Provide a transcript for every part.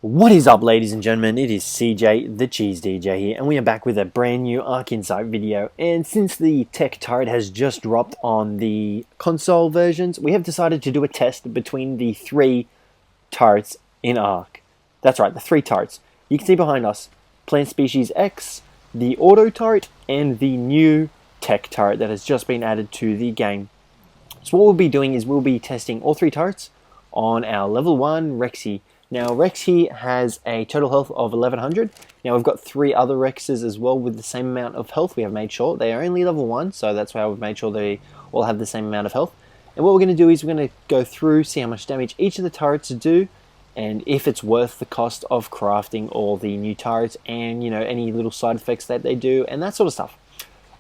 What is up, ladies and gentlemen? It is CJ, the Cheese DJ here, and we are back with a brand new ARK INSIGHT video. And since the tech turret has just dropped on the console versions, we have decided to do a test between the three turrets in ARK. That's right, the three turrets. You can see behind us, Plant Species X, the auto turret, and the new tech turret that has just been added to the game. So what we'll be doing is we'll be testing all three turrets on our level 1 Rexy. Now, Rexy has a total health of 1100. Now, we've got three other Rexes as well with the same amount of health. We have made sure they are only level 1, so that's why we've made sure they all have the same amount of health. And what we're going to do is we're going to go through, see how much damage each of the turrets do, and if it's worth the cost of crafting all the new turrets, and any little side effects that they do, and that sort of stuff.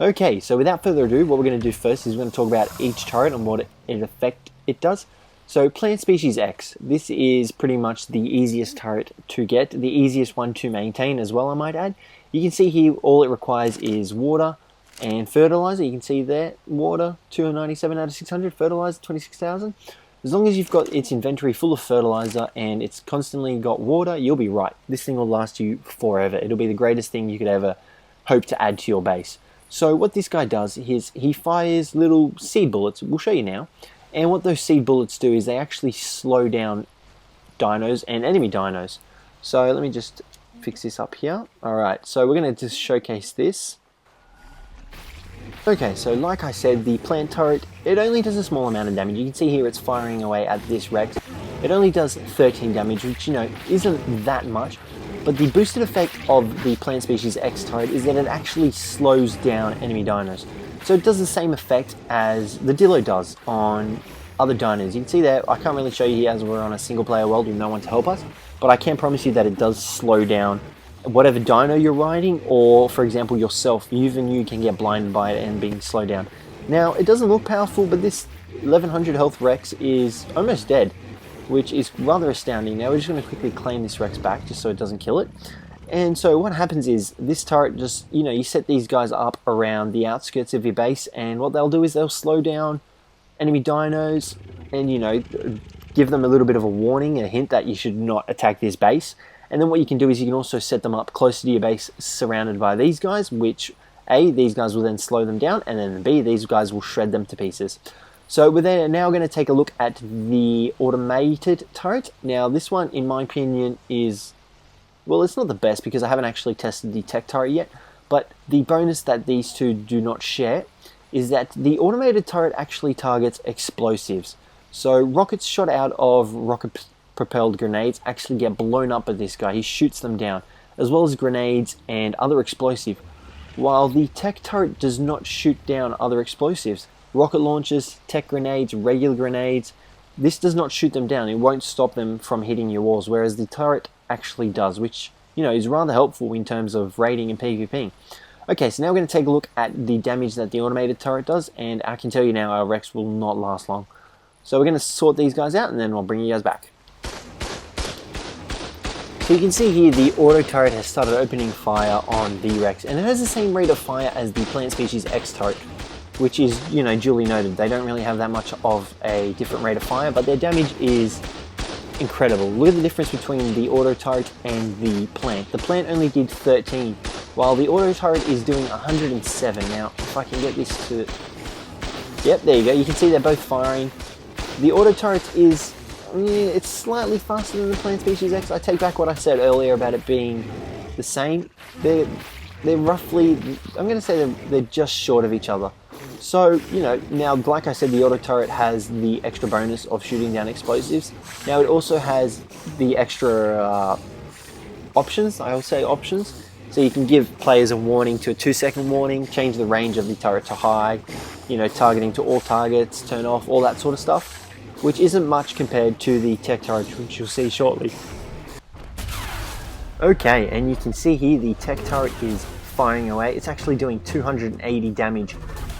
Okay, so without further ado, what we're going to do first is we're going to talk about each turret and what effect it does. So Plant Species X, this is pretty much the easiest turret to get, the easiest one to maintain as well, I might add. You can see here all it requires is water and fertilizer. You can see there, water 297 out of 600, fertilizer 26,000. As long as you've got its inventory full of fertilizer and it's constantly got water, you'll be right. This thing will last you forever. It'll be the greatest thing you could ever hope to add to your base. So what this guy does is he fires little seed bullets. We'll show you now. And what those seed bullets do is they actually slow down dinos and enemy dinos. So let me just fix this up here. Alright, so we're going to just showcase this. Okay, so like I said, the plant turret, it only does a small amount of damage. You can see here it's firing away at this Rex. It only does 13 damage, which, isn't that much. But the boosted effect of the Plant Species X turret is that it actually slows down enemy dinos. So it does the same effect as the Dillo does on other dinos. You can see there, I can't really show you here as we're on a single player world with no one to help us, but I can promise you that it does slow down whatever dino you're riding, or for example yourself. Even you can get blinded by it and being slowed down. Now, it doesn't look powerful, but this 1100 health Rex is almost dead, which is rather astounding. Now we're just going to quickly claim this Rex back just so it doesn't kill it. And so what happens is this turret just, you set these guys up around the outskirts of your base, and what they'll do is they'll slow down enemy dinos and, give them a little bit of a warning, a hint that you should not attack this base. And then what you can do is you can also set them up closer to your base surrounded by these guys, which A, these guys will then slow them down, and then B, these guys will shred them to pieces. So we're now going to take a look at the automated turret. Now this one, in my opinion, is... well, it's not the best because I haven't actually tested the tech turret yet, but the bonus that these two do not share is that the automated turret actually targets explosives. So rockets shot out of rocket-propelled grenades actually get blown up by this guy. He shoots them down, as well as grenades and other explosives, while the tech turret does not shoot down other explosives. Rocket launchers, tech grenades, regular grenades, this does not shoot them down. It won't stop them from hitting your walls, whereas the turret actually does, which is rather helpful in terms of raiding and PvPing. Okay, so now we're going to take a look at the damage that the automated turret does, and I can tell you now our Rex will not last long. So we're going to sort these guys out and then I'll bring you guys back. So you can see here the auto turret has started opening fire on the Rex, and it has the same rate of fire as the Plant Species X turret, which is, duly noted. They don't really have that much of a different rate of fire, but their damage is incredible. Look at the difference between the auto turret and the plant. The plant only did 13, while the auto turret is doing 107. Now, if I can get this to... yep, there you go. You can see they're both firing. The auto turret is... it's slightly faster than the Plant Species X. I take back what I said earlier about it being the same. They're roughly... I'm going to say they're just short of each other. So, now, like I said, the auto turret has the extra bonus of shooting down explosives. Now, it also has the extra options. I will say options. So you can give players a warning to a 2-second warning, change the range of the turret to high, targeting to all targets, turn off, all that sort of stuff, which isn't much compared to the tech turret, which you'll see shortly. Okay, and you can see here the tech turret is firing away. It's actually doing 280 damage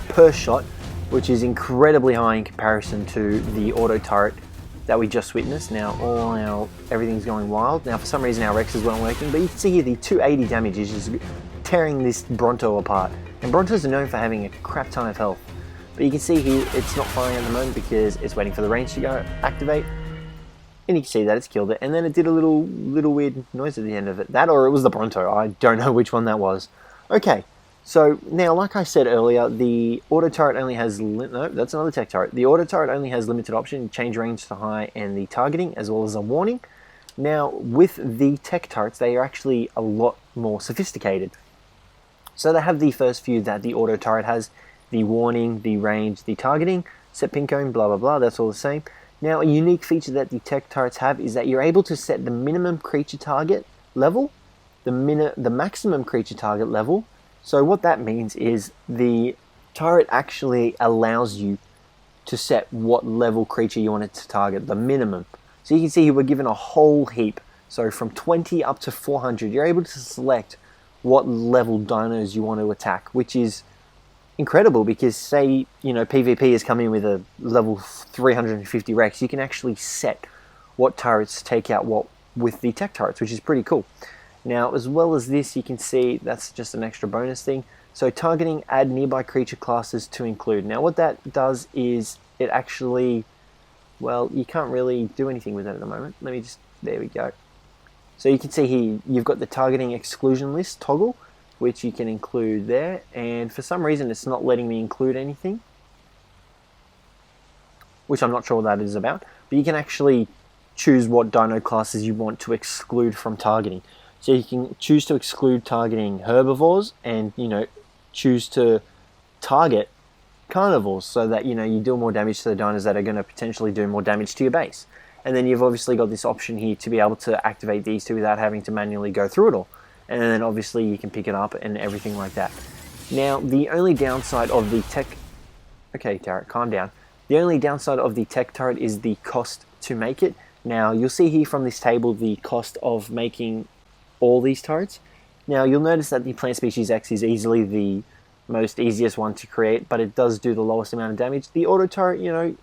per shot, which is incredibly high in comparison to the auto turret that we just witnessed. Now everything's going wild. Now for some reason our Rexes weren't working, but you can see here the 280 damage is just tearing this Bronto apart. And Brontos are known for having a crap ton of health. But you can see here it's not firing at the moment because it's waiting for the range to go activate. and you can see that it's killed it, and then it did a little weird noise at the end of it. That, or it was the Bronto, I don't know which one that was. Okay, so now, like I said earlier, the auto turret only has, no, that's another tech turret. The auto turret only has limited option, change range to high, and the targeting, as well as a warning. Now, with the tech turrets, they are actually a lot more sophisticated. So they have the first few that the auto turret has, the warning, the range, the targeting, set pin cone, blah blah blah, that's all the same. Now, a unique feature that the tech turrets have is that you're able to set the minimum creature target level, the maximum creature target level. So what that means is the turret actually allows you to set what level creature you want it to target, the minimum. So you can see here we're given a whole heap. So from 20 up to 400, you're able to select what level dinos you want to attack, which is incredible because, say, you know, PvP is coming with a level 350 Rex, you can actually set what turrets take out what with the tech turrets, which is pretty cool. Now, as well as this, you can see that's just an extra bonus thing. So targeting, add nearby creature classes to include. Now, what that does is it actually, well, you can't really do anything with it at the moment. Let me just, there we go. So you can see here, you've got the targeting exclusion list toggle, which you can include there. And for some reason, it's not letting me include anything, which I'm not sure what that is about. But you can actually choose what dino classes you want to exclude from targeting. So you can choose to exclude targeting herbivores and, you know, choose to target carnivores so that, you know, you deal more damage to the dinos that are going to potentially do more damage to your base. And then you've obviously got this option here to be able to activate these two without having to manually go through it all. And then obviously you can pick it up and everything like that. Now, the only downside of the tech... Okay, turret, calm down. The only downside of the tech turret is the cost to make it. Now, you'll see here from this table the cost of making all these turrets. Now, you'll notice that the Plant Species X is easily the easiest one to create, but it does do the lowest amount of damage. The auto turret, you know,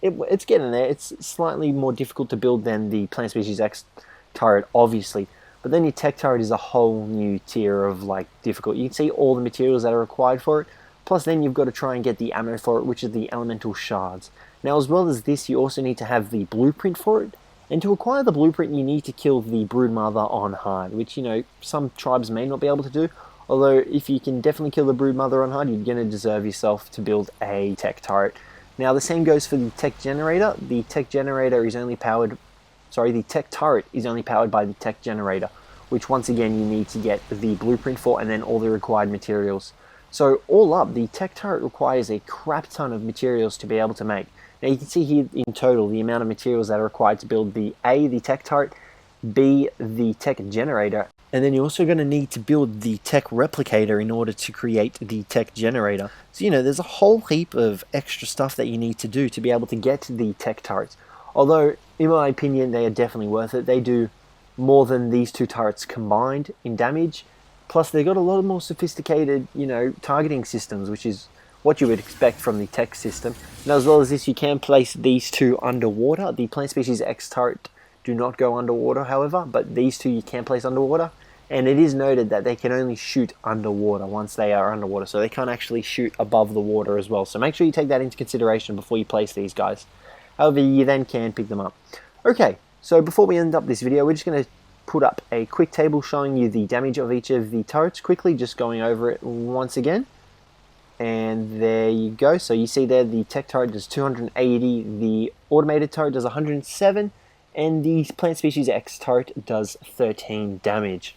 it's getting there. It's slightly more difficult to build than the Plant Species X turret, obviously. But then your tech turret is a whole new tier of, like, difficult. You can see all the materials that are required for it. Plus then you've got to try and get the ammo for it, which is the elemental shards. Now, as well as this, you also need to have the blueprint for it. And to acquire the blueprint, you need to kill the broodmother on hard, which, you know, some tribes may not be able to do. Although, if you can definitely kill the broodmother on hard, you're going to deserve yourself to build a tech turret. Now, the same goes for the tech generator. The tech generator is only powered... Sorry, the tech turret is only powered by the tech generator, which once again you need to get the blueprint for and then all the required materials. So all up, the tech turret requires a crap ton of materials to be able to make. Now you can see here in total the amount of materials that are required to build the tech turret, B, the tech generator, and then you're also going to need to build the tech replicator in order to create the tech generator. So, you know, there's a whole heap of extra stuff that you need to do to be able to get the tech turrets. Although, in my opinion, they are definitely worth it. They do more than these two turrets combined in damage. Plus, they've got a lot more sophisticated, you know, targeting systems, which is what you would expect from the tech system. And as well as this, you can place these two underwater. The Plant Species X turret do not go underwater, however, but these two you can place underwater. And it is noted that they can only shoot underwater once they are underwater, so they can't actually shoot above the water as well. So make sure you take that into consideration before you place these guys. However, you then can pick them up. Okay, so before we end up this video, we're just going to put up a quick table showing you the damage of each of the turrets quickly, just going over it once again. And there you go. So you see there the tech turret does 280, the automated turret does 107, and the Plant Species X turret does 13 damage.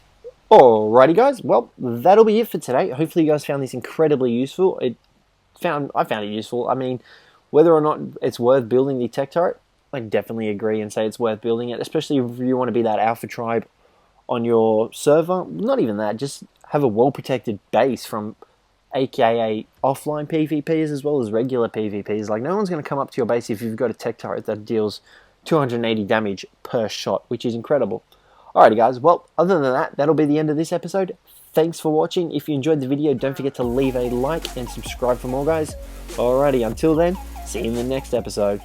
Alrighty guys, well, that'll be it for today. Hopefully you guys found this incredibly useful. I found it useful. I mean, whether or not it's worth building the tech turret, I definitely agree and say it's worth building it, especially if you want to be that alpha tribe on your server. Not even that, just have a well-protected base from aka offline PvPs as well as regular PvPs. Like, no one's going to come up to your base if you've got a tech turret that deals 280 damage per shot, which is incredible. Alrighty guys, well, other than that, that'll be the end of this episode. Thanks for watching. If you enjoyed the video, don't forget to leave a like and subscribe for more, guys. Alrighty, until then, see you in the next episode.